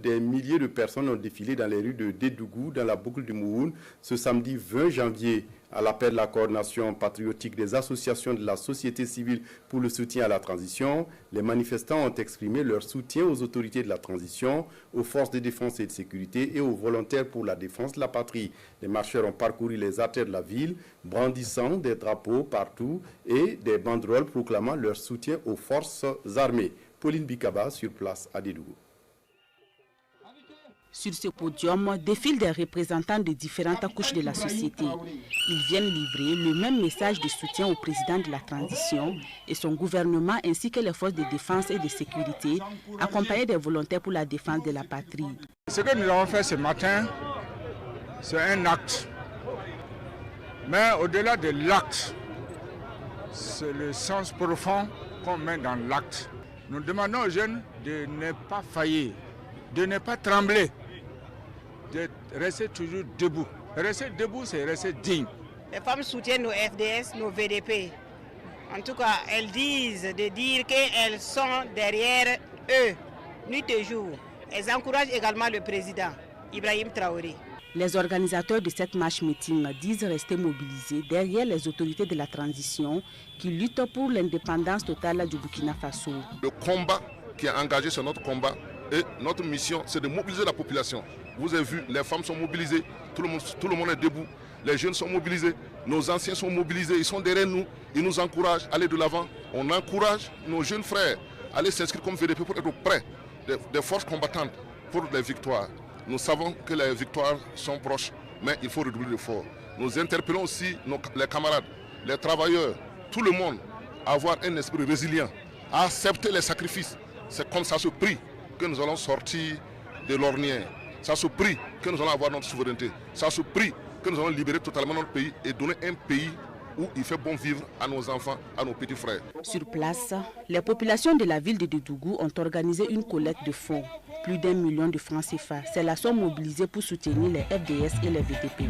Des milliers de personnes ont défilé dans les rues de Dédougou, dans la boucle du Mouhoun, ce samedi 20 janvier. À l'appel de la coordination patriotique des associations de la société civile pour le soutien à la transition, les manifestants ont exprimé leur soutien aux autorités de la transition, aux forces de défense et de sécurité et aux volontaires pour la défense de la patrie. Les marcheurs ont parcouru les artères de la ville, brandissant des drapeaux partout et des banderoles proclamant leur soutien aux forces armées. Pauline Bikaba sur place à Dédougou. Sur ce podium défilent des représentants de différentes couches de la société. Ils viennent livrer le même message de soutien au président de la transition et son gouvernement ainsi que les forces de défense et de sécurité, accompagnés des volontaires pour la défense de la patrie. Ce que nous avons fait ce matin, c'est un acte. Mais au-delà de l'acte, c'est le sens profond qu'on met dans l'acte. Nous demandons aux jeunes de ne pas faillir, de ne pas trembler, de rester toujours debout. Rester debout, c'est rester digne. Les femmes soutiennent nos FDS, nos VDP. En tout cas, elles disent de dire qu'elles sont derrière eux, nuit et jour. Elles encouragent également le président, Ibrahim Traoré. Les organisateurs de cette marche-meeting disent rester mobilisés derrière les autorités de la transition qui luttent pour l'indépendance totale du Burkina Faso. Le combat qui est engagé, c'est notre combat. Et notre mission, c'est de mobiliser la population. Vous avez vu, les femmes sont mobilisées, tout le monde est debout, les jeunes sont mobilisés, nos anciens sont mobilisés, ils sont derrière nous, ils nous encouragent à aller de l'avant. On encourage nos jeunes frères à aller s'inscrire comme VDP pour être près des forces combattantes pour les victoires. Nous savons que les victoires sont proches, mais il faut redoubler d'efforts. Nous interpellons aussi les camarades, les travailleurs, tout le monde, à avoir un esprit résilient, à accepter les sacrifices. C'est comme ça ce prix que nous allons sortir de l'ornière. C'est à ce prix que nous allons avoir notre souveraineté. C'est à ce prix que nous allons libérer totalement notre pays et donner un pays où il fait bon vivre à nos enfants, à nos petits frères. Sur place, les populations de la ville de Dédougou ont organisé une collecte de fonds. Plus d'1 million de francs CFA. C'est la somme mobilisée pour soutenir les FDS et les VDP.